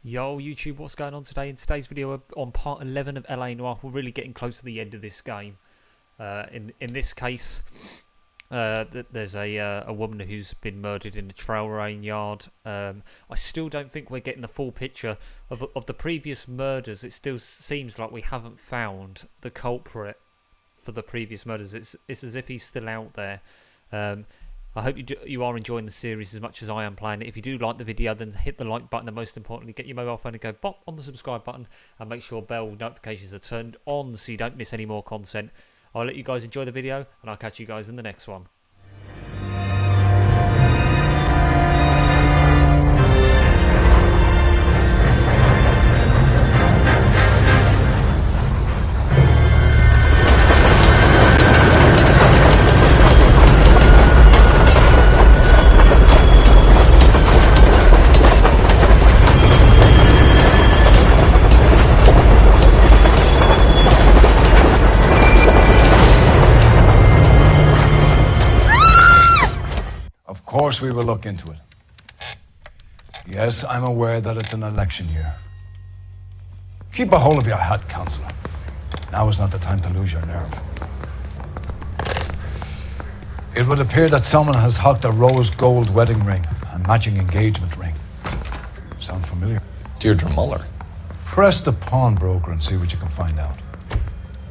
Yo YouTube, what's going on today? In today's video on part 11 of LA Noire, we're really getting close to the end of this game. In this case, there's a woman who's been murdered in the trail rain yard. I still don't think we're getting the full picture of the previous murders. It still seems like we haven't found the culprit for the previous murders. It's as if he's still out there. I hope you are enjoying the series as much as I am playing it. If you do like the video, then hit the like button, and most importantly, get your mobile phone and go bop on the subscribe button, and make sure bell notifications are turned on so you don't miss any more content. I'll let you guys enjoy the video, and I'll catch you guys in the next one. Of course we will look into it. Yes, I'm aware that it's an election year. Keep a hold of your hat, Counselor. Now is not the time to lose your nerve. It would appear that someone has hocked a rose gold wedding ring and matching engagement ring. Sound familiar? Deirdre Muller. Press the pawnbroker and see what you can find out.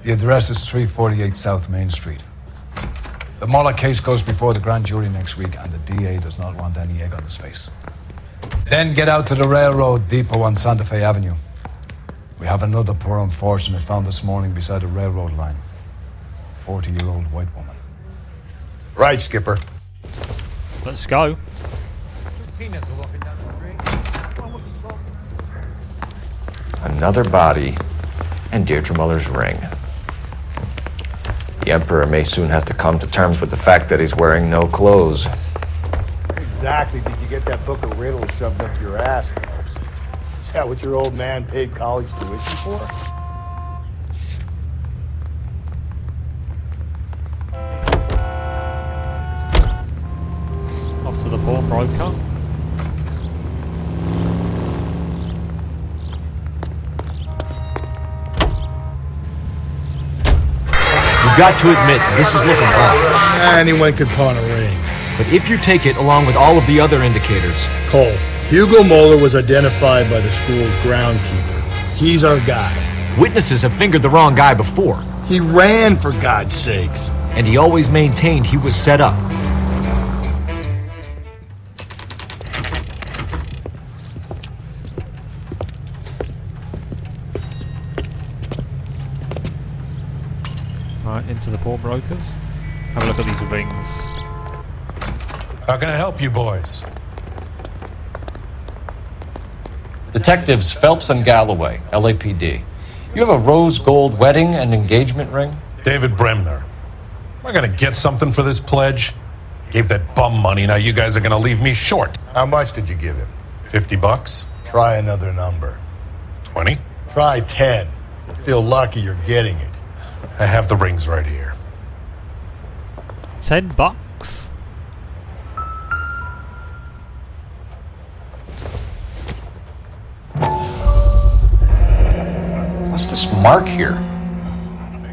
The address is 348 South Main Street. The Muller case goes before the grand jury next week, and the DA does not want any egg on his face. Then get out to the railroad depot on Santa Fe Avenue. We have another poor unfortunate found this morning beside a railroad line. 40-year-old white woman. Right, Skipper. Let's go. Another body and Deirdre Muller's ring. The Emperor may soon have to come to terms with the fact that he's wearing no clothes. Exactly did you get that book of riddles shoved up your ass, folks? Is that what your old man paid college tuition for? Off to the pawnbroker. You've got to admit, this is looking wrong. Anyone could pawn a ring. But if you take it along with all of the other indicators... Cole, Hugo Moeller was identified by the school's groundkeeper. He's our guy. Witnesses have fingered the wrong guy before. He ran, for God's sakes. And he always maintained he was set up. Right, into the pawnbrokers. Have a look at these rings. How can I help you boys? Detectives Phelps and Galloway, LAPD. You have a rose gold wedding and engagement ring? David Bremner. Am I gonna get something for this pledge? Gave that bum money, now you guys are gonna leave me short. How much did you give him? $50? Try another number. 20? Try 10. You'll feel lucky you're getting it. I have the rings right here. $10. What's this mark here?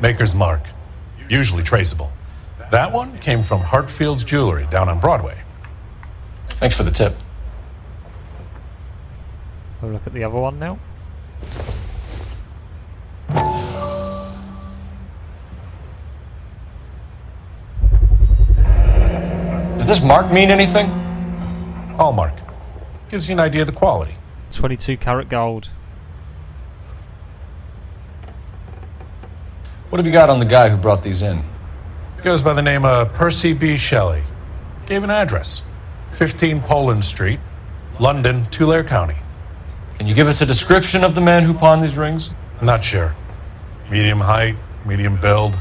Maker's mark. Usually traceable. That one came from Hartfield's Jewelry down on Broadway. Thanks for the tip. Have a look at the other one now. Does this mark mean anything? Hallmark. Gives you an idea of the quality. 22 karat gold. What have you got on the guy who brought these in? Goes by the name of Percy B. Shelley. Gave an address. 15 Poland Street, London, Tulare County. Can you give us a description of the man who pawned these rings? Not sure. Medium height, medium build.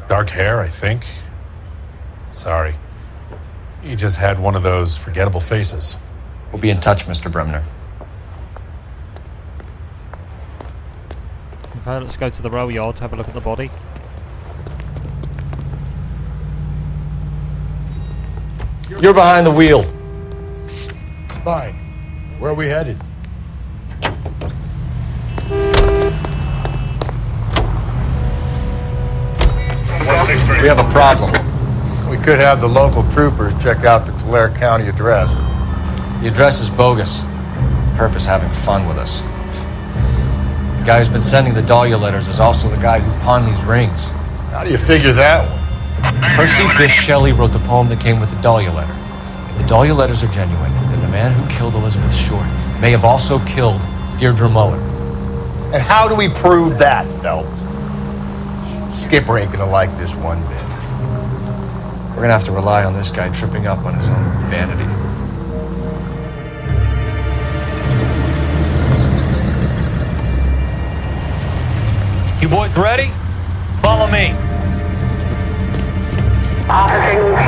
Dark hair, I think. Sorry. He just had one of those forgettable faces. We'll be in touch, Mr. Bremner. Okay, let's go to the rail yard to have a look at the body. You're behind the wheel. Fine. Where are we headed? We have a problem. We could have the local troopers check out the Tulare County address. The address is bogus. Perp is having fun with us. The guy who's been sending the Dahlia letters is also the guy who pawned these rings. How do you figure that one? Percy Bysshe Shelley wrote the poem that came with the Dahlia letter. If the Dahlia letters are genuine, then the man who killed Elizabeth Short may have also killed Deirdre Muller. And how do we prove that, Phelps? Skipper ain't gonna like this one bit. We're gonna have to rely on this guy tripping up on his own vanity. You boys ready? Follow me.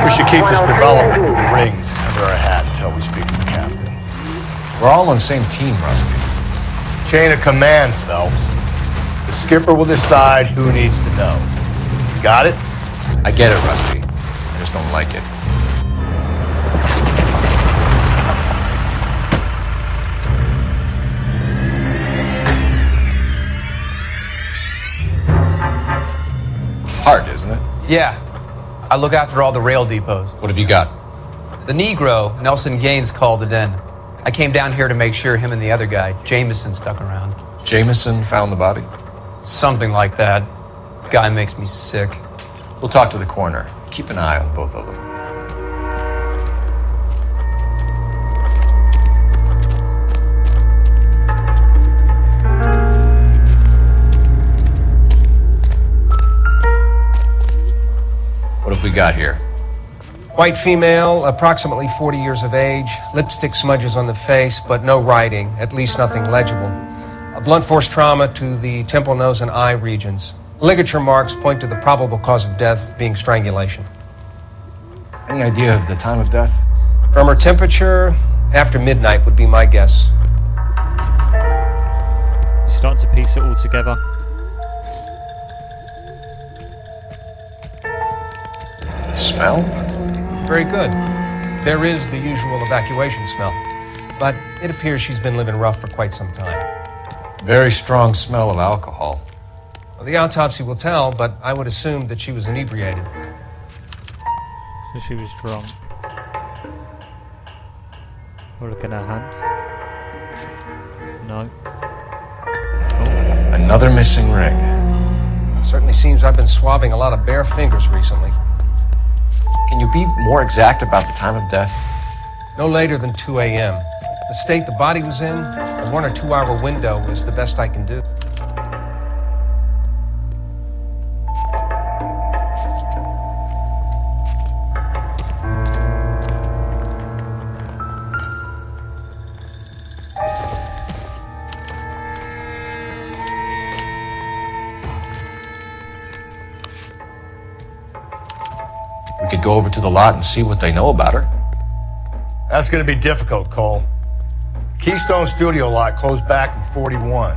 We should keep this development with the rings under our hat until we speak to the captain. We're all on the same team, Rusty. Chain of command, Phelps. The skipper will decide who needs to know. Got it? I get it, Rusty. I just don't like it. Hard, isn't it? Yeah. I look after all the rail depots. What have you got? The Negro, Nelson Gaines, called it in. I came down here to make sure him and the other guy, Jameson, stuck around. Jameson found the body? Something like that. Guy makes me sick. We'll talk to the coroner. Keep an eye on both of them. What have we got here? White female, approximately 40 years of age, lipstick smudges on the face, but no writing, at least nothing legible. A blunt force trauma to the temple, nose, and eye regions. Ligature marks point to the probable cause of death being strangulation. Any idea of the time of death? From her temperature, after midnight would be my guess. Starting to piece it all together. Smell? Very good. There is the usual evacuation smell, but it appears she's been living rough for quite some time. Very strong smell of alcohol. Well, the autopsy will tell, but I would assume that she was inebriated. So she was drunk. We'll look at her hand. No. Another missing ring. Certainly seems I've been swabbing a lot of bare fingers recently. Can you be more exact about the time of death? No later than 2 a.m. The state the body was in, a 1 or 2 hour window is the best I can do. We could go over to the lot and see what they know about her. That's gonna be difficult, Cole. Keystone Studio lot closed back in 41.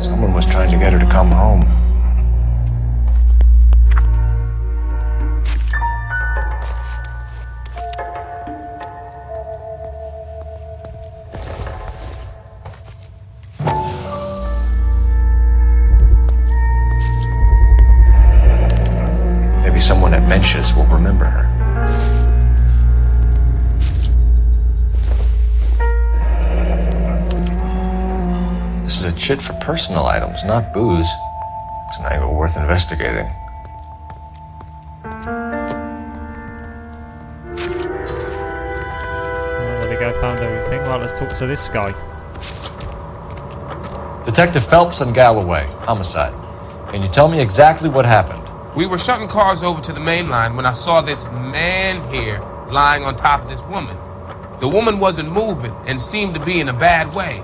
Someone was trying to get her to come home. Maybe someone at Mensch's will remember her. This is a chit for personal items, not booze. It's an angle worth investigating. Well, there we go, found everything. Right, let's talk to this guy. Detective Phelps and Galloway, homicide. Can you tell me exactly what happened? We were shutting cars over to the main line when I saw this man here lying on top of this woman. The woman wasn't moving and seemed to be in a bad way.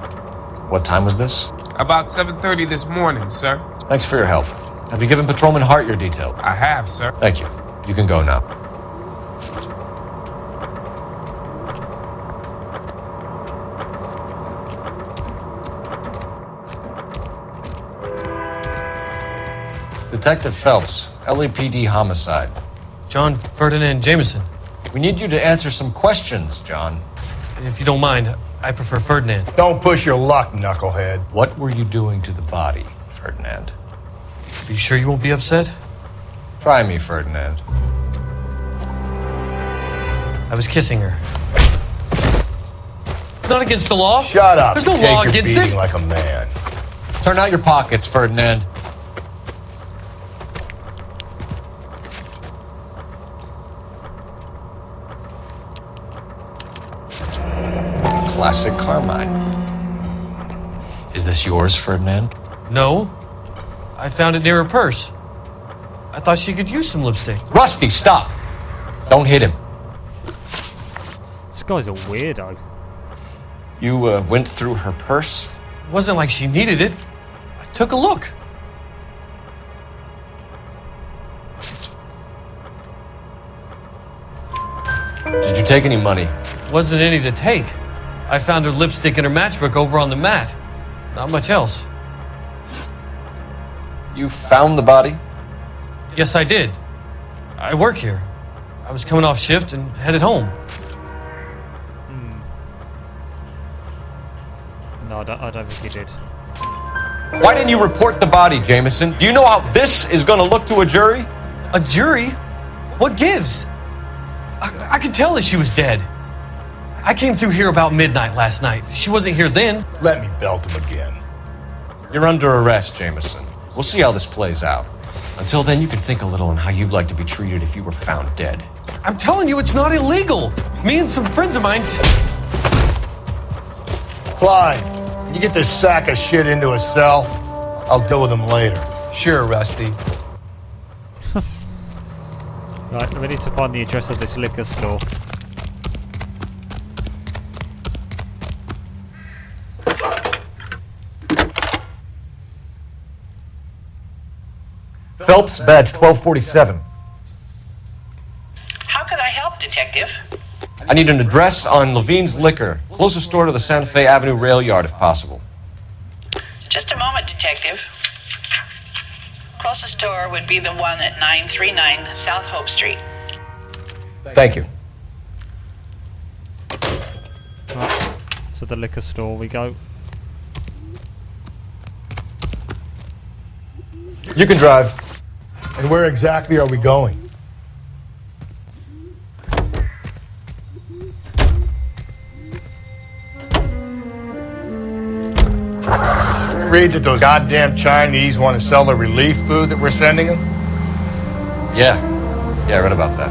What time was this? About 7:30 this morning, sir. Thanks for your help. Have you given Patrolman Hart your detail? I have, sir. Thank you. You can go now. Detective Phelps, LAPD homicide. John Ferdinand Jameson. We need you to answer some questions, John. If you don't mind, I prefer Ferdinand. Don't push your luck, knucklehead. What were you doing to the body, Ferdinand? Are you sure you won't be upset? Try me, Ferdinand. I was kissing her. It's not against the law. Shut up. There's no Take law your against beating it. like a man. Turn out your pockets, Ferdinand. Classic Carmine. Is this yours, Ferdinand? No. I found it near her purse. I thought she could use some lipstick. Rusty, stop! Don't hit him. This guy's a weirdo. You went through her purse? It wasn't like she needed it. I took a look. Did you take any money? Wasn't any to take. I found her lipstick and her matchbook over on the mat. Not much else. You found the body? Yes, I did. I work here. I was coming off shift and headed home. No, I don't think he did. Why didn't you report the body, Jameson? Do you know how this is gonna look to a jury? A jury? What gives? I could tell that she was dead. I came through here about midnight last night. She wasn't here then. Let me belt him again. You're under arrest, Jameson. We'll see how this plays out. Until then, you can think a little on how you'd like to be treated if you were found dead. I'm telling you, it's not illegal. Me and some friends of mine... Clyde, can you get this sack of shit into a cell? I'll deal with him later. Sure, Rusty. Right, we need to find the address of this liquor store. Phelps, badge 1247. How could I help, Detective? I need an address on Levine's Liquor, closest store to the Santa Fe Avenue rail yard, if possible. Just a moment, Detective. Closest store would be the one at 939 South Hope Street. Thank you. Right, to the liquor store we go. You can drive. And where exactly are we going? Read that those goddamn Chinese want to sell the relief food that we're sending them? Yeah, I read about that.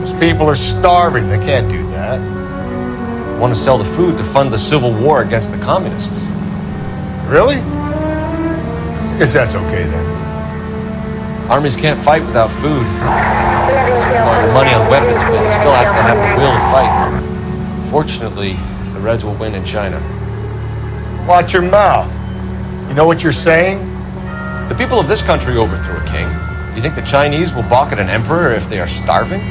Those people are starving. They can't do that. Want to sell the food to fund the civil war against the communists. Really? Guess that's okay then. Armies can't fight without food. Spend all your money on weapons, but you still have to have the will to fight. Fortunately, the Reds will win in China. Watch your mouth. You know what you're saying? The people of this country overthrew a king. You think the Chinese will balk at an emperor if they are starving?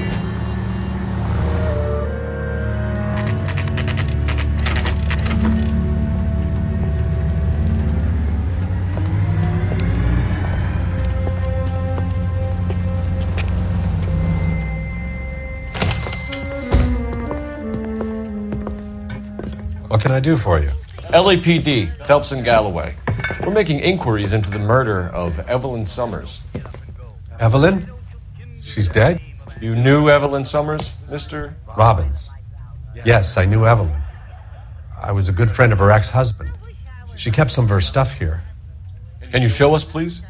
What can I do for you? LAPD, Phelps and Galloway. We're making inquiries into the murder of Evelyn Summers. Evelyn? She's dead? You knew Evelyn Summers, Mr. Robbins. Yes, I knew Evelyn. I was a good friend of her ex-husband. She kept some of her stuff here. Can you show us, please?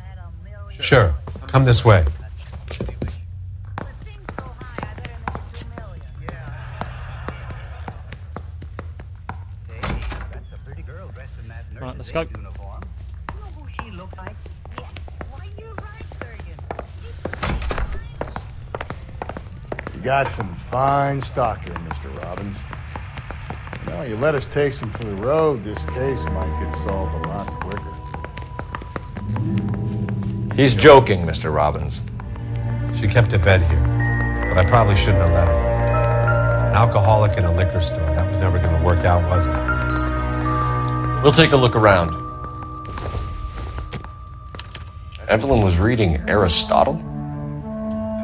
Sure. Come this way. Right, let's go. You got some fine stock here, Mr. Robbins. Now, you let us take some for the road, this case might get solved a lot quicker. He's joking, Mr. Robbins. She kept a bed here, but I probably shouldn't have let her. An alcoholic in a liquor store. That was never going to work out, was it? We'll take a look around. Evelyn was reading Aristotle?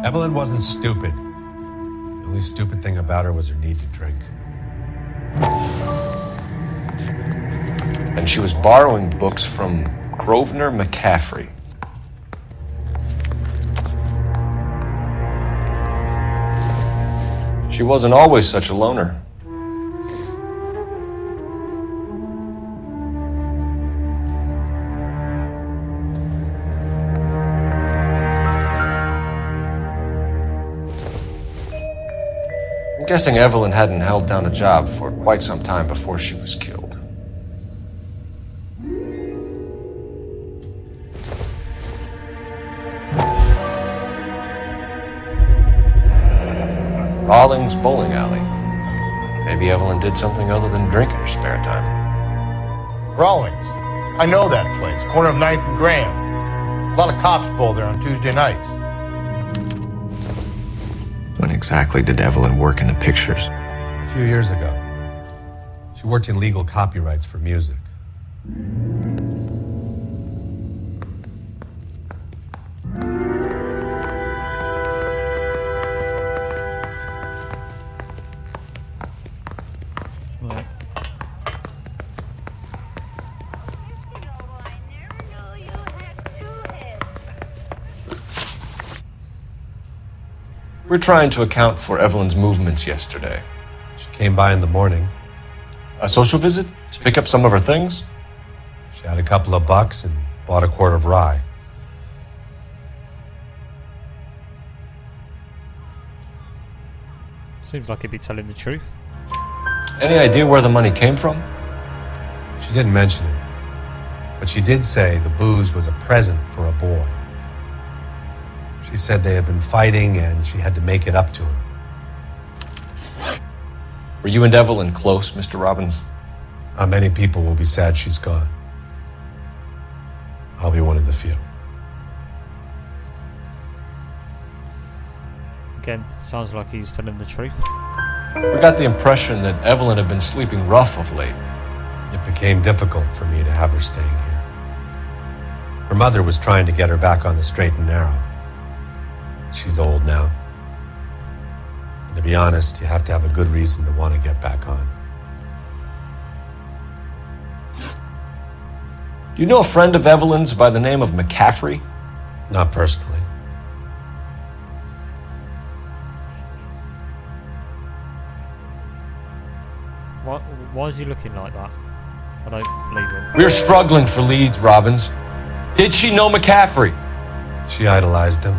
Evelyn wasn't stupid. The only stupid thing about her was her need to drink. And she was borrowing books from Grosvenor McCaffrey. She wasn't always such a loner. I'm guessing Evelyn hadn't held down a job for quite some time before she was killed. Rawlings Bowling Alley. Maybe Evelyn did something other than drink in her spare time. Rawlings. I know that place. Corner of 9th and Graham. A lot of cops bowl there on Tuesday nights. When exactly did Evelyn work in the pictures? A few years ago. She worked in legal copyrights for music. Right. We're trying to account for Evelyn's movements yesterday. She came by in the morning. A social visit? To pick up some of her things? She had a couple of bucks and bought a quart of rye. Seems like he'd be telling the truth. Any idea where the money came from? She didn't mention it, but she did say the booze was a present for a boy. She said they had been fighting and she had to make it up to him. Were you and Evelyn close, Mr. Robbins? Many people will be sad she's gone. I'll be one of the few. Again, sounds like he's telling the truth. We got the impression that Evelyn had been sleeping rough of late. It became difficult for me to have her staying here. Her mother was trying to get her back on the straight and narrow. She's old now. And to be honest, you have to have a good reason to want to get back on. Do you know a friend of Evelyn's by the name of McCaffrey? Not personally. Why is he looking like that? I don't believe him. We're struggling for leads, Robbins. Did she know McCaffrey? She idolized him.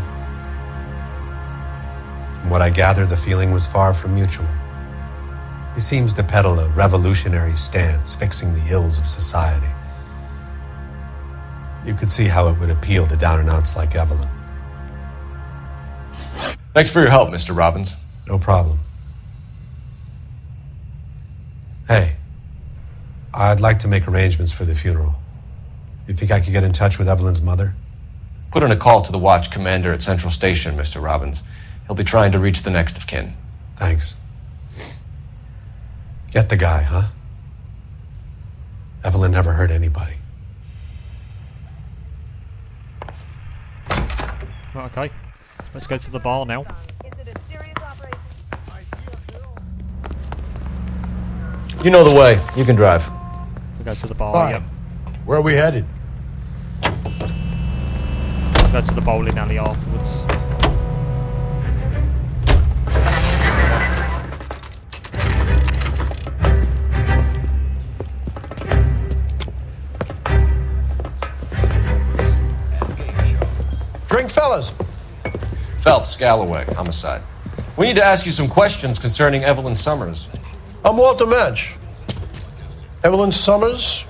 From what I gather, the feeling was far from mutual. He seems to peddle a revolutionary stance, fixing the ills of society. You could see how it would appeal to down-and-outs like Evelyn. Thanks for your help, Mr. Robbins. No problem. Hey, I'd like to make arrangements for the funeral. You think I could get in touch with Evelyn's mother? Put in a call to the watch commander at Central Station, Mr. Robbins. He'll be trying to reach the next of kin. Thanks. Get the guy, huh? Evelyn never hurt anybody. Okay, let's go to the bar now. You know the way. You can drive. We'll go to the bar, Fine. yep. Where are we headed? We'll go to the bowling alley afterwards. Drink, fellas. Phelps, Galloway, homicide. We need to ask you some questions concerning Evelyn Summers. I'm Walter Mensch. Evelyn Summers,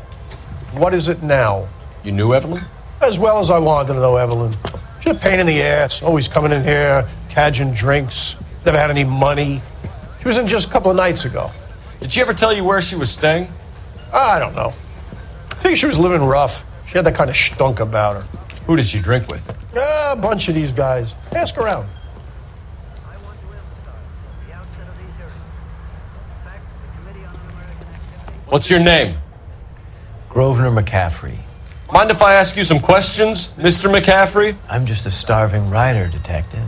what is it now? You knew Evelyn? As well as I wanted to know Evelyn. She's a pain in the ass, always coming in here, cadging drinks, never had any money. She was in just a couple of nights ago. Did she ever tell you where she was staying? I don't know. I think she was living rough. She had that kind of stunk about her. Who did she drink with? A bunch of these guys. Ask around. What's your name? Grosvenor McCaffrey. Mind if I ask you some questions, Mr. McCaffrey? I'm just a starving writer, detective.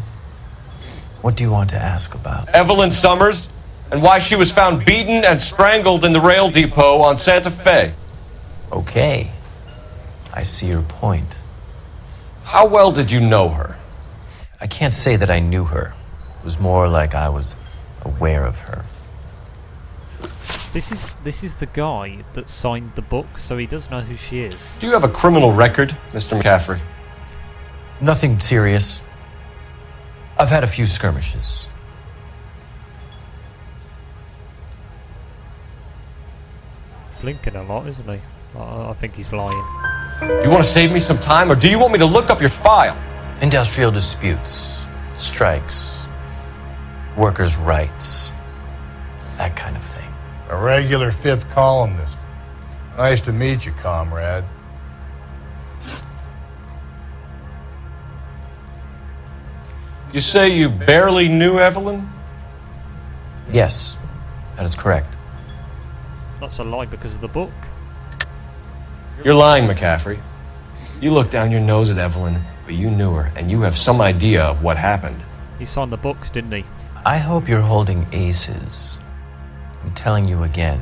What do you want to ask about? Evelyn Summers, and why she was found beaten and strangled in the rail depot on Santa Fe. Okay. I see your point. How well did you know her? I can't say that I knew her. It was more like I was aware of her. This is the guy that signed the book, so he does know who she is. Do you have a criminal record, Mr. McCaffrey? Nothing serious. I've had a few skirmishes. Blinking a lot, isn't he? I think he's lying. Do you want to save me some time, or do you want me to look up your file? Industrial disputes, strikes, workers' rights, that kind of thing. A regular fifth columnist. Nice to meet you, comrade. You say you barely knew Evelyn? Yes, that is correct. That's a lie because of the book. You're lying, McCaffrey. You looked down your nose at Evelyn, but you knew her, and you have some idea of what happened. He signed the book, didn't he? I hope you're holding aces. I'm telling you again,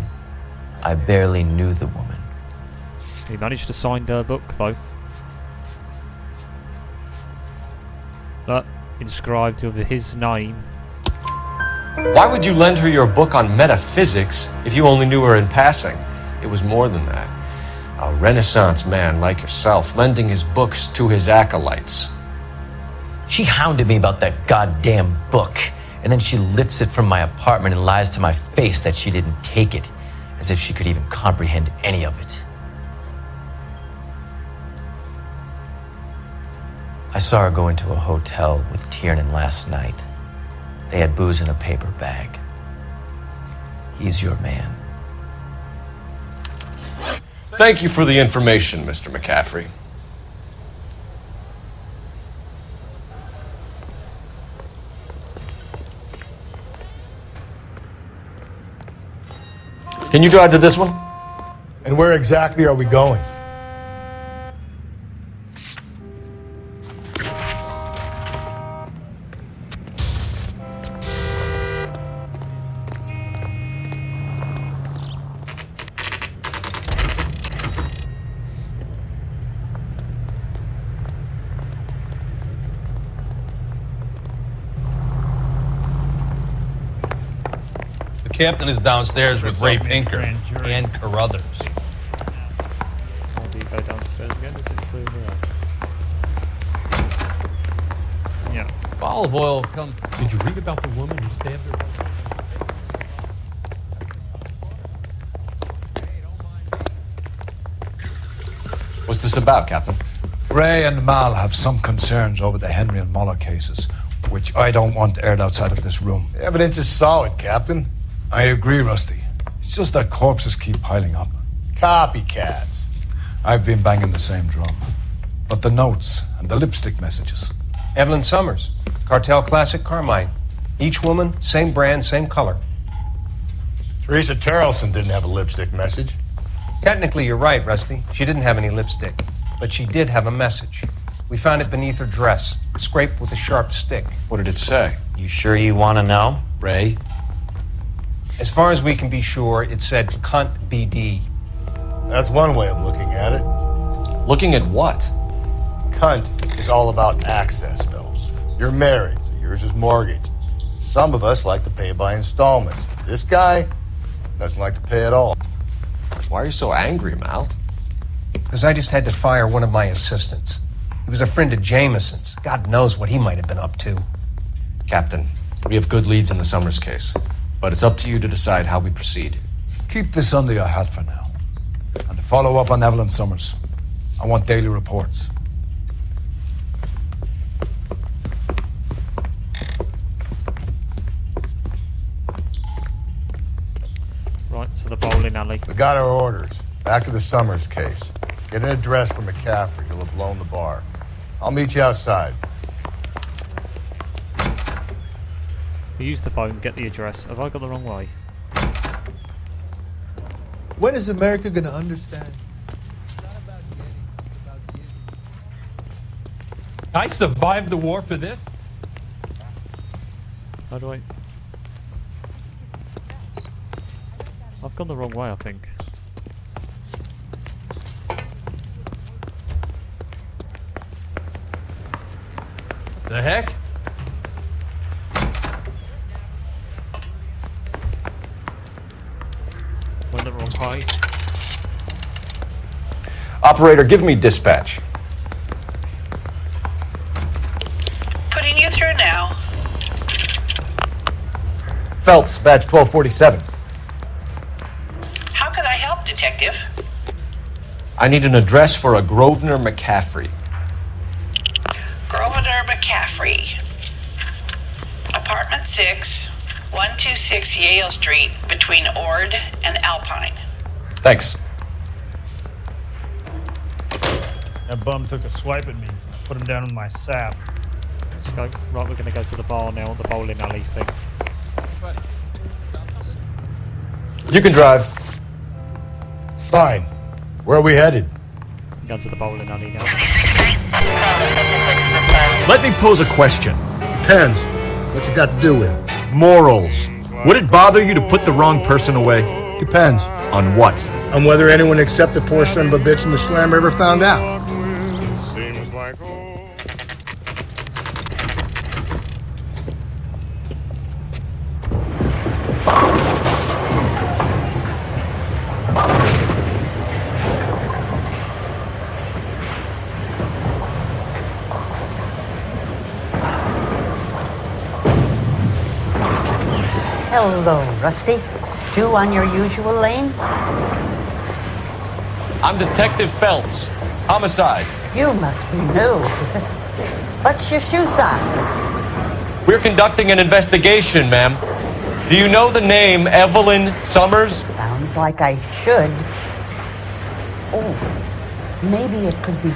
I barely knew the woman. He managed to sign the book, though. Inscribed with his name. Why would you lend her your book on metaphysics if you only knew her in passing? It was more than that. A Renaissance man like yourself lending his books to his acolytes. She hounded me about that goddamn book, and then she lifts it from my apartment and lies to my face that she didn't take it, as if she could even comprehend any of it. I saw her go into a hotel with Tiernan last night. They had booze in a paper bag. He's your man. Thank you for the information, Mr. McCaffrey. Can you drive to this one? And where exactly are we going? The captain is downstairs with Ray Pinker and Carruthers. How do you go downstairs again? Is it through here? Yeah. Olive oil come. Did you read about the woman who stabbed her? What's this about, Captain? Ray and Mal have some concerns over the Henry and Muller cases, which I don't want aired outside of this room. The evidence is solid, Captain. I agree, Rusty. It's just that corpses keep piling up. Copycats. I've been banging the same drum. But the notes and the lipstick messages. Evelyn Summers, Cartel Classic Carmine. Each woman, same brand, same color. Teresa Terrelson didn't have a lipstick message. Technically, you're right, Rusty. She didn't have any lipstick, but she did have a message. We found it beneath her dress, scraped with a sharp stick. What did it say? You sure you want to know? Ray? As far as we can be sure, it said cunt BD. That's one way of looking at it. Looking at what? Cunt is all about access, Phelps. You're married, so yours is mortgaged. Some of us like to pay by installments. This guy doesn't like to pay at all. Why are you so angry, Mal? Because I just had to fire one of my assistants. He was a friend of Jameson's. God knows what he might have been up to. Captain, we have good leads in the Summers case, but it's up to you to decide how we proceed. Keep this under your hat for now. And to follow up on Evelyn Summers, I want daily reports. Right to the bowling alley. We got our orders. Back to the Summers case. Get an address for McCaffrey. He'll have blown the bar. I'll meet you outside. We use the phone, get the address. Have I got the wrong way? When is America going to understand? I survived the war for this. How do I... I've gone the wrong way, I think. The heck? Went the wrong way. Operator, give me dispatch. Putting you through now. Phelps, badge 1247. How could I help, Detective? I need an address for a Grosvenor McCaffrey. Grosvenor McCaffrey. Apartment 6, 126 Yale Street, between Ord and Alpine. Thanks. That bum took a swipe at me. Put him down in my sap. Let's go. Right, we're going to go to the bar now, the bowling alley thing. You can drive. Fine. Where are we headed? Go to the bowling alley now. Let me pose a question. Depends. What's it got to do with it? Morals. Would it bother you to put the wrong person away? Depends. On what? On whether anyone except the poor son of a bitch in the slammer ever found out. Hello, Rusty. 2 on your usual lane? I'm Detective Phelps. Homicide. You must be new. What's your shoe size? We're conducting an investigation, ma'am. Do you know the name Evelyn Summers? Sounds like I should. Oh, maybe it could be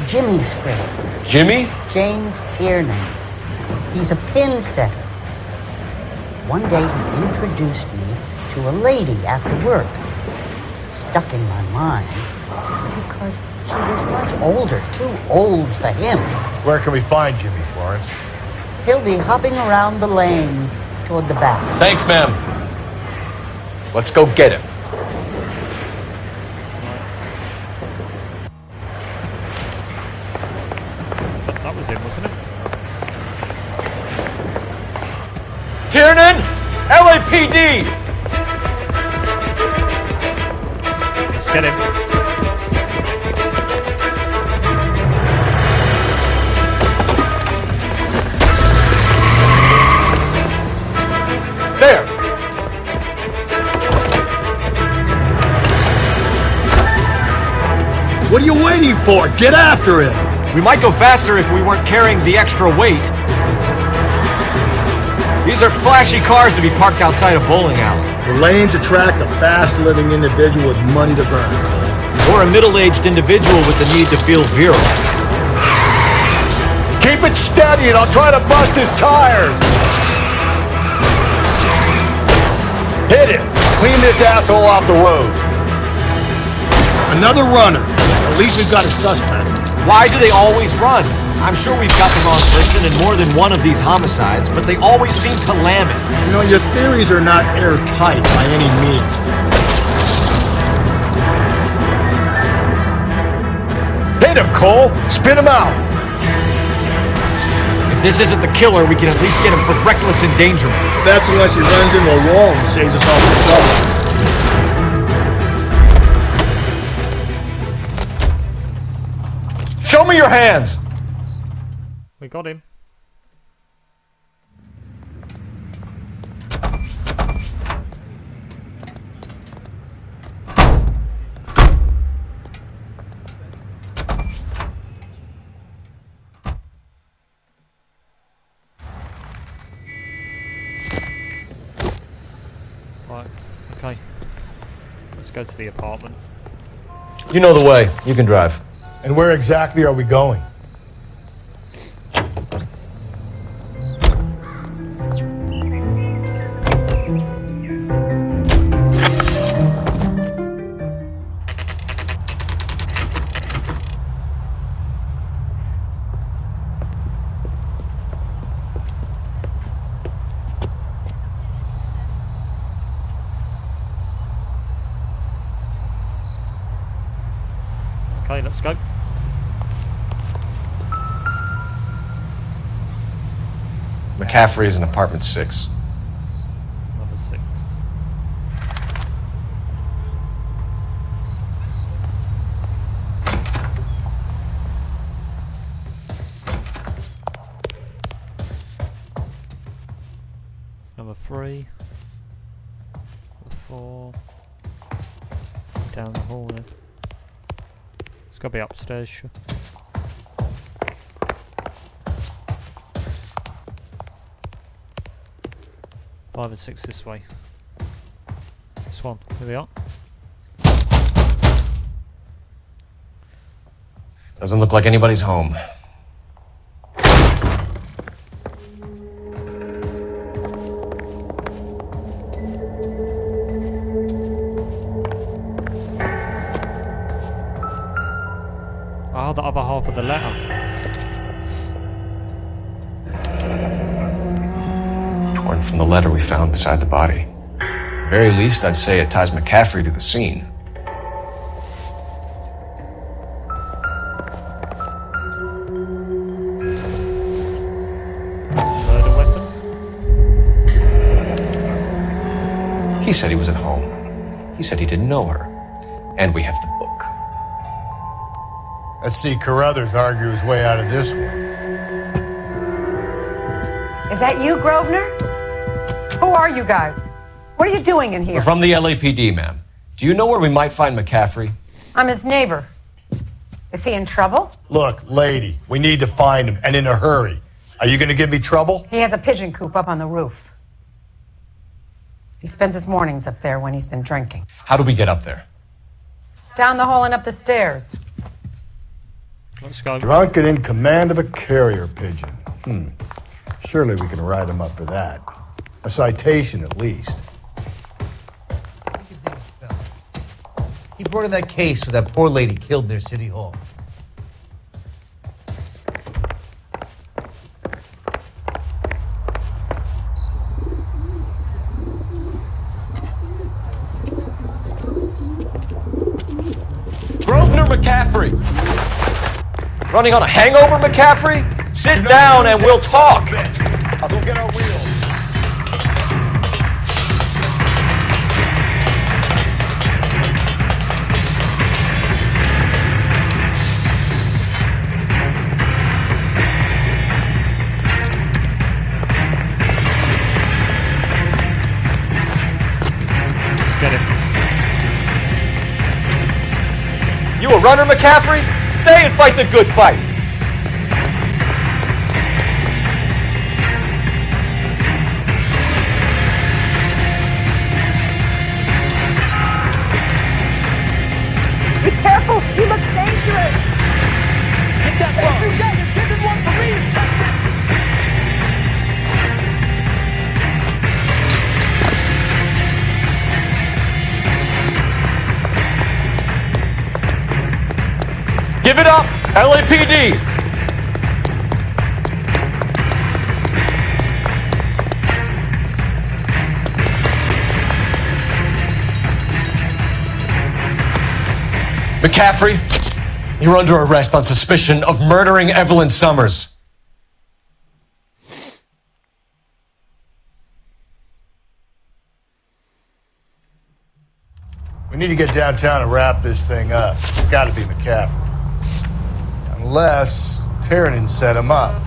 Jimmy's friend. Jimmy? James Tiernan. He's a pin setter. One day he introduced me to a lady after work. It stuck in my mind because she was much older, too old for him. Where can we find Jimmy, Florence? He'll be hopping around the lanes toward the back. Thanks, ma'am. Let's go get him. So that was him, wasn't it? Tiernan! LAPD! Let's get him. There! What are you waiting for? Get after him! We might go faster if we weren't carrying the extra weight. These are flashy cars to be parked outside a bowling alley. The lanes attract a fast-living individual with money to burn. Or a middle-aged individual with the need to feel virile. Keep it steady and I'll try to bust his tires! Hit him! Clean this asshole off the road. Another runner. At least we've got a suspect. Why do they always run? I'm sure we've got the wrong person in more than one of these homicides, but they always seem to lam it. You know, your theories are not airtight by any means. Hit him, Cole! Spin him out! If this isn't the killer, we can at least get him for reckless endangerment. That's unless he runs into a wall and saves us all the trouble. Show me your hands! We got him. Right, okay. Let's go to the apartment. You know the way. You can drive. And where exactly are we going? Okay, let's go. McCaffrey is in apartment 6. Number 6. Number 3. Number 4. Down the hall then. It's got to be upstairs, sure. Five and 6 this way. This one. Here we are. Doesn't look like anybody's home. Ah, the other half of the letter. Torn from the letter we found beside the body. At the very least, I'd say it ties McCaffrey to the scene. Murder weapon? He said he was at home. He said he didn't know her. And we have the book. Let's see Carruthers argue his way out of this one. Is that you, Grosvenor? Who are you guys? What are you doing in here? We're from the LAPD, ma'am. Do you know where we might find McCaffrey? I'm his neighbor. Is he in trouble? Look, lady, we need to find him, and in a hurry. Are you going to give me trouble? He has a pigeon coop up on the roof. He spends his mornings up there when he's been drinking. How do we get up there? Down the hall and up the stairs. Let's go. Drunk and in command of a carrier pigeon. Surely we can write him up for that. A citation, at least. He brought in that case with that poor lady killed near City Hall. Grosvenor McCaffrey! Running on a hangover, McCaffrey? Sit down and we'll talk. I'll go get our wheels. Get him. You a runner, McCaffrey? Stay and fight the good fight. Be careful! He looks dangerous! Get that one! Give him one for me! Give it up, LAPD! McCaffrey, you're under arrest on suspicion of murdering Evelyn Summers. We need to get downtown and wrap this thing up. It's got to be McCaffrey. Unless Tiernan set him up.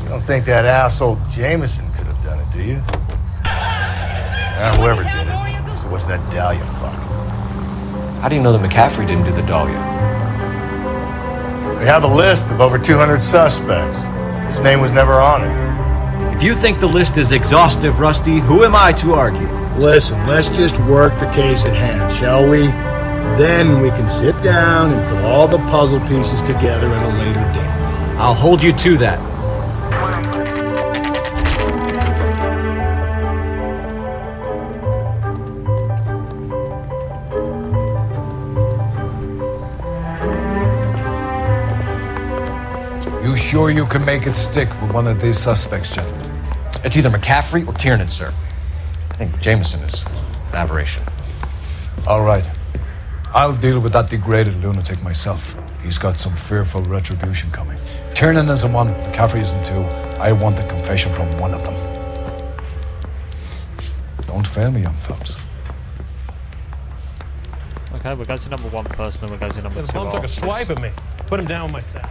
You don't think that asshole Jameson could have done it, do you? Whoever did it. So what's that Dahlia fuck? How do you know that McCaffrey didn't do the Dahlia? We have a list of over 200 suspects. His name was never on it. If you think the list is exhaustive, Rusty, who am I to argue? Listen, let's just work the case at hand, shall we? Then we can sit down and put all the puzzle pieces together at a later date. I'll hold you to that. You sure you can make it stick with one of these suspects, gentlemen? It's either McCaffrey or Tiernan, sir. I think Jameson is an aberration. All right. I'll deal with that degraded lunatic myself. He's got some fearful retribution coming. Tiernan isn't one, McCaffrey isn't two. I want a confession from one of them. Don't fail me, young Phelps. Okay, we'll go to number 1 first, and then we'll go to number 2. The bum took a swipe at me. Put him down with my sack.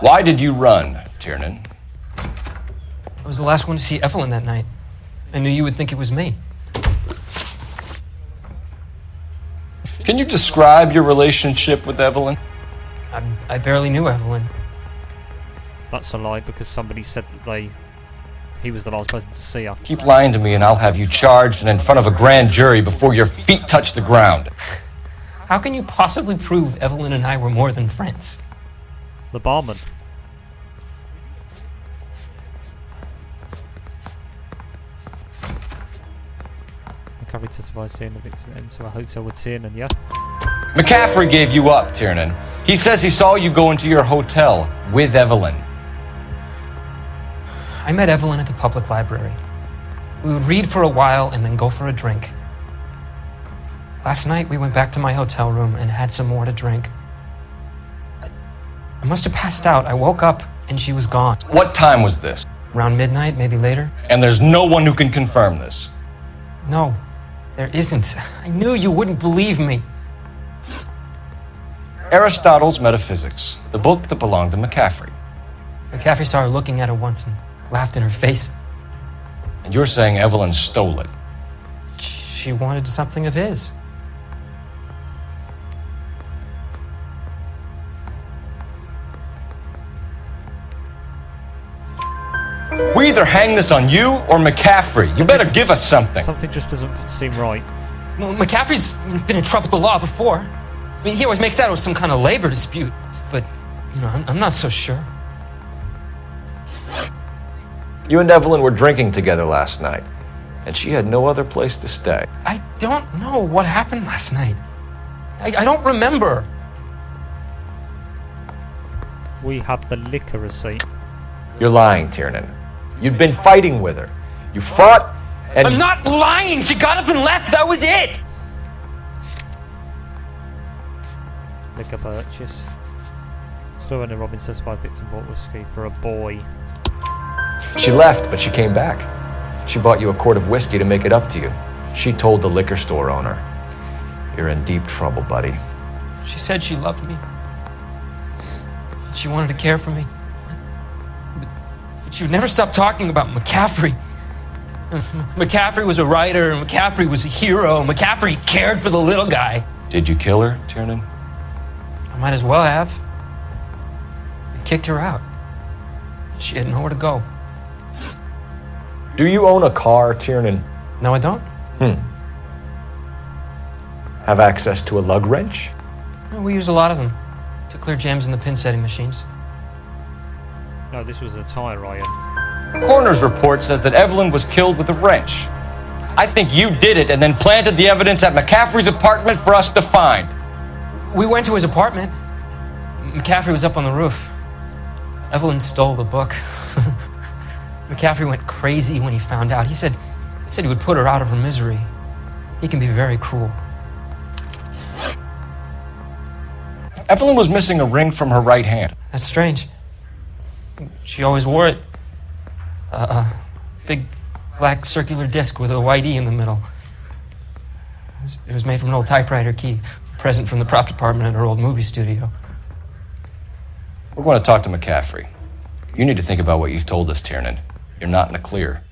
Why did you run, Tiernan? I was the last one to see Evelyn that night. I knew you would think it was me. Can you describe your relationship with Evelyn? I barely knew Evelyn. That's a lie, because somebody said that he was the last person to see her. Keep lying to me and I'll have you charged and in front of a grand jury before your feet touch the ground. How can you possibly prove Evelyn and I were more than friends? The barman. McCaffrey testifies seeing the victim enter a hotel with Tiernan, yeah? McCaffrey gave you up, Tiernan. He says he saw you go into your hotel with Evelyn. I met Evelyn at the public library. We would read for a while and then go for a drink. Last night, we went back to my hotel room and had some more to drink. I must have passed out. I woke up and she was gone. What time was this? Around midnight, maybe later. And there's no one who can confirm this. No, there isn't. I knew you wouldn't believe me. Aristotle's Metaphysics, the book that belonged to McCaffrey. McCaffrey saw her looking at it once and laughed in her face. And you're saying Evelyn stole it? She wanted something of his. We either hang this on you or McCaffrey. You better give us something. Something just doesn't seem right. Well, McCaffrey's been in trouble with the law before. I mean, he always makes out it was some kind of labor dispute, but, you know, I'm not so sure. You and Evelyn were drinking together last night, and she had no other place to stay. I don't know what happened last night. I don't remember. We have the liquor receipt. You're lying, Tiernan. You'd been fighting with her. You fought, and... I'm not lying! She got up and left, that was it! Liquor purchase. So when the Robin testified victim bought whiskey for a boy. She left, but she came back. She bought you a quart of whiskey to make it up to you. She told the liquor store owner. You're in deep trouble, buddy. She said she loved me. She wanted to care for me. But she would never stop talking about McCaffrey. McCaffrey was a writer, and McCaffrey was a hero. McCaffrey cared for the little guy. Did you kill her, Tiernan? I might as well have. I kicked her out. She had nowhere to go. Do you own a car, Tiernan? No, I don't. Have access to a lug wrench? We use a lot of them to clear jams in the pin setting machines. No, this was a tire iron. Coroner's report says that Evelyn was killed with a wrench. I think you did it and then planted the evidence at McCaffrey's apartment for us to find. We went to his apartment. McCaffrey was up on the roof. Evelyn stole the book. McCaffrey went crazy when he found out. He said he would put her out of her misery. He can be very cruel. Evelyn was missing a ring from her right hand. That's strange. She always wore it. A big black circular disc with a white E in the middle. It was made from an old typewriter key, a present from the prop department at her old movie studio. We're going to talk to McCaffrey. You need to think about what you've told us, Tiernan. You're not in the clear.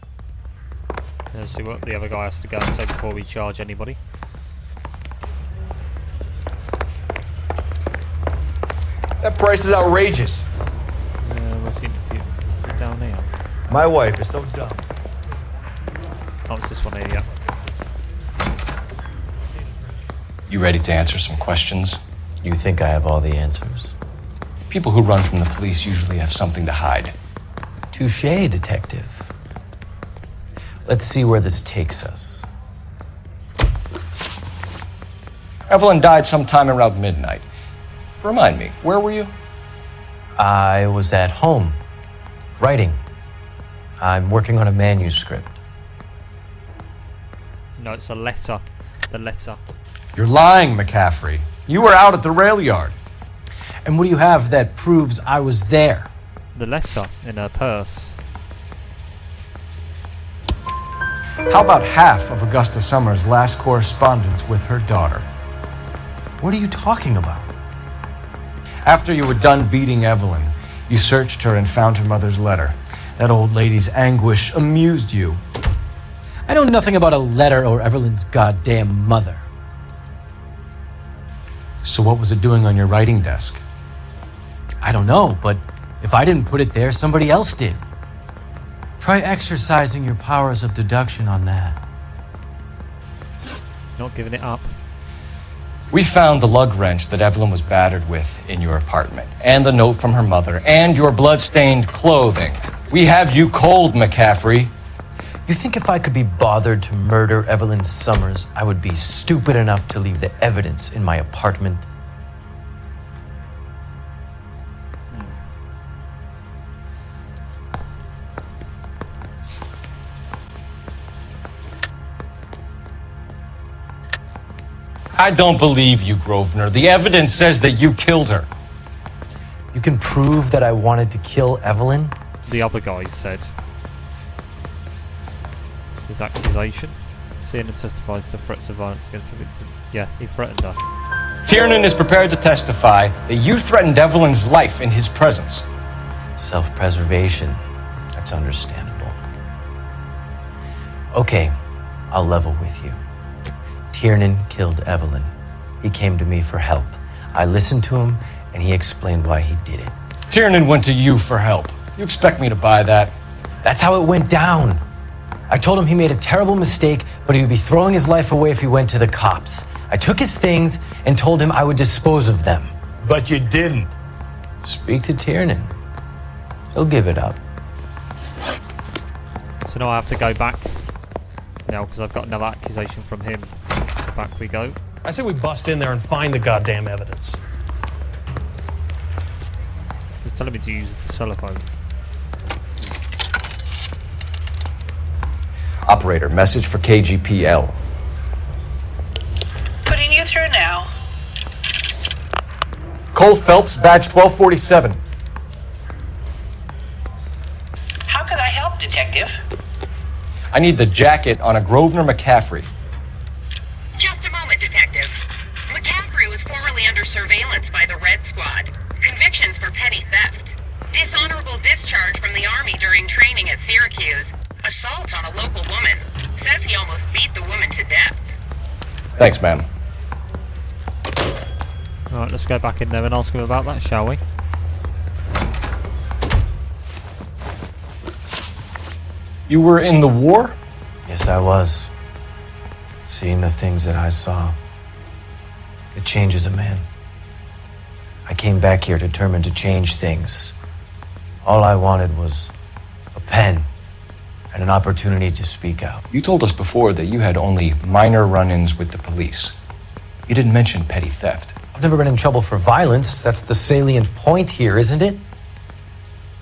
Let's see what the other guy has to go and say before we charge anybody. That price is outrageous. What's the interview? Down here. My wife is so dumb. Oh, it's this one here, yeah. You ready to answer some questions? You think I have all the answers? People who run from the police usually have something to hide. Touché, detective. Let's see where this takes us. Evelyn died sometime around midnight. Remind me, where were you? I was at home, writing. I'm working on a manuscript. No, it's a letter. The letter. You're lying, McCaffrey. You were out at the rail yard. And what do you have that proves I was there? The letter in her purse. How about half of Augusta Summers' last correspondence with her daughter? What are you talking about? After you were done beating Evelyn, you searched her and found her mother's letter. That old lady's anguish amused you. I know nothing about a letter or Evelyn's goddamn mother. So what was it doing on your writing desk? I don't know, but if I didn't put it there, somebody else did. Try exercising your powers of deduction on that. Not giving it up. We found the lug wrench that Evelyn was battered with in your apartment, and the note from her mother, and your blood-stained clothing. We have you cold, McCaffrey. You think if I could be bothered to murder Evelyn Summers, I would be stupid enough to leave the evidence in my apartment? I don't believe you, Grosvenor. The evidence says that you killed her. You can prove that I wanted to kill Evelyn? The other guy said. His accusation. Tiernan testifies to threats of violence against the victim. Yeah, he threatened her. Tiernan is prepared to testify that you threatened Evelyn's life in his presence. Self-preservation. That's understandable. Okay, I'll level with you. Tiernan killed Evelyn. He came to me for help. I listened to him, and he explained why he did it. Tiernan went to you for help. You expect me to buy that? That's how it went down. I told him he made a terrible mistake, but he would be throwing his life away if he went to the cops. I took his things and told him I would dispose of them. But you didn't. Speak to Tiernan. He'll give it up. So now I have to go back. Now, because I've got another accusation from him. Back we go. I say we bust in there and find the goddamn evidence. He's telling me to use the telephone. Operator, message for KGPL. Putting you through now. Cole Phelps, badge 1247. How could I help, Detective? I need the jacket on a Grosvenor McCaffrey. Just a moment, Detective. McCaffrey was formerly under surveillance by the Red Squad. Convictions for petty theft. Dishonorable discharge from the Army during training at Syracuse. Assault on a local woman. Says he almost beat the woman to death. Thanks, ma'am. Alright, let's go back in there and ask him about that, shall we? You were in the war? Yes, I was. Seeing the things that I saw. It changes a man. I came back here determined to change things. All I wanted was a pen and an opportunity to speak out. You told us before that you had only minor run-ins with the police. You didn't mention petty theft. I've never been in trouble for violence. That's the salient point here, isn't it?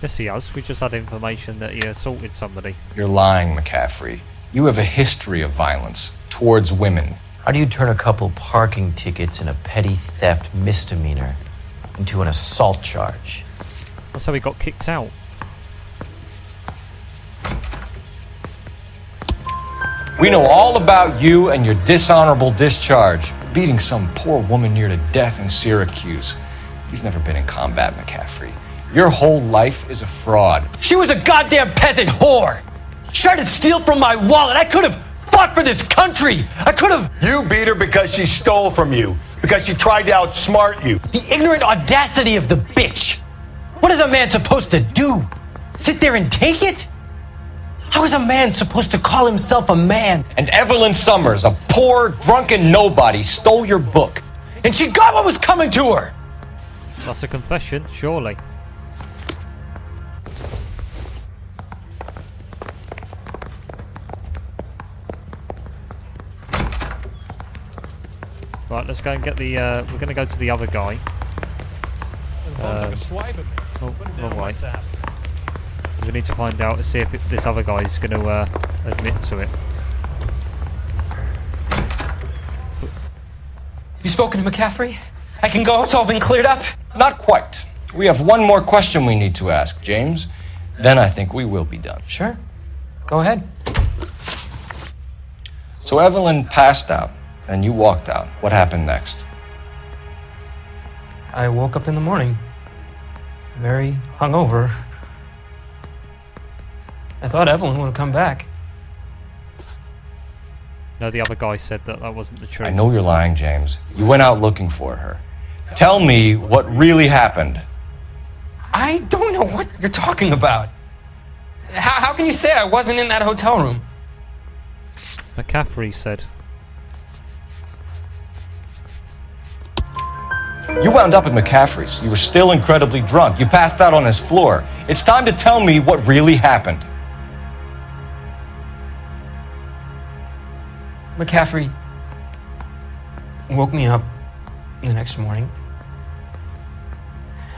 Yes, he has. We just had information that he assaulted somebody. You're lying, McCaffrey. You have a history of violence towards women. How do you turn a couple parking tickets and a petty theft misdemeanor into an assault charge? That's how he got kicked out. We know all about you and your dishonorable discharge, beating some poor woman near to death in Syracuse. You've never been in combat, McCaffrey. Your whole life is a fraud. She was a goddamn peasant whore! She tried to steal from my wallet! I could have fought for this country! I could have... You beat her because she stole from you. Because she tried to outsmart you. The ignorant audacity of the bitch! What is a man supposed to do? Sit there and take it? How is a man supposed to call himself a man? And Evelyn Summers, a poor, drunken nobody, stole your book. And she got what was coming to her! That's a confession, surely. Right, let's go and get the, we're going to go to the other guy. Wrong way. We need to find out, see if this other guy is going to admit to it. You spoken to McCaffrey? I can go, it's all been cleared up? Not quite. We have one more question we need to ask, James. Then I think we will be done. Sure. Go ahead. So Evelyn passed out, and you walked out. What happened next? I woke up in the morning, very hungover. I thought Evelyn would have come back. No, the other guy said that wasn't the truth. I know you're lying, James. You went out looking for her. Tell me what really happened. I don't know what you're talking about. How can you say I wasn't in that hotel room? McCaffrey said. You wound up at McCaffrey's. You were still incredibly drunk. You passed out on his floor. It's time to tell me what really happened. McCaffrey woke me up the next morning,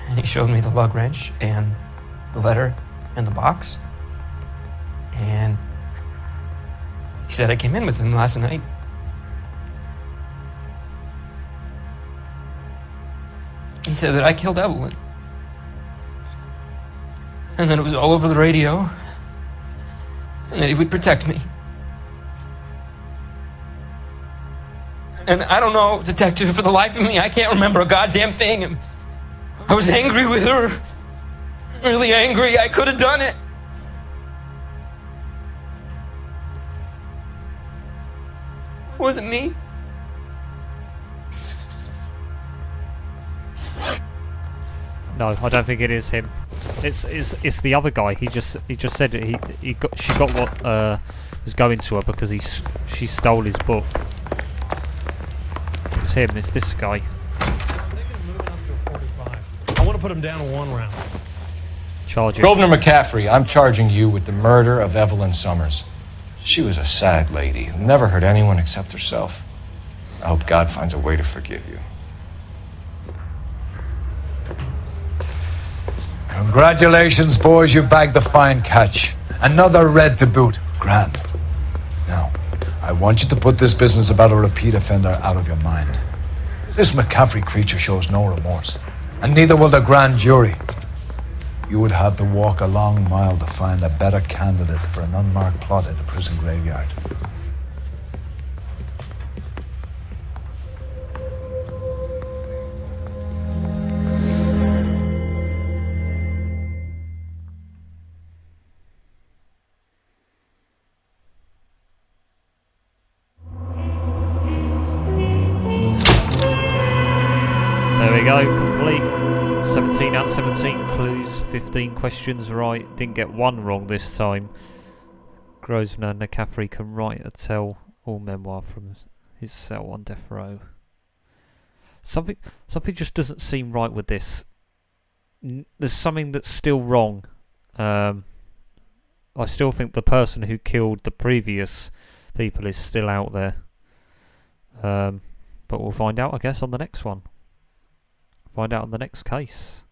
and he showed me the lug wrench and the letter and the box, and he said I came in with him last night. He said that I killed Evelyn, and that it was all over the radio, and that he would protect me. And I don't know, detective, for the life of me, I can't remember a goddamn thing. And I was angry with her. Really angry. I could have done it. It wasn't me. No, I don't think it is him. It's the other guy. He just said that she got what was going to her because she stole his book. It's him. It's this guy. I want to put him down in 1 round. Charge him. Grosvenor McCaffrey, I'm charging you with the murder of Evelyn Summers. She was a sad lady who never hurt anyone except herself. I hope God finds a way to forgive you. Congratulations, boys. You bagged the fine catch. Another red to boot. Grand. Now, I want you to put this business about a repeat offender out of your mind. This McCaffrey creature shows no remorse, and neither will the grand jury. You would have to walk a long mile to find a better candidate for an unmarked plot in a prison graveyard. There we go, complete. 17 out of 17 clues, 15 questions right. Didn't get one wrong this time. Grosvenor McCaffrey can write a tell-all memoir from his cell on death row. Something just doesn't seem right with this. There's something that's still wrong. I still think the person who killed the previous people is still out there. But we'll find out, I guess, on the next one. Find out on the next case.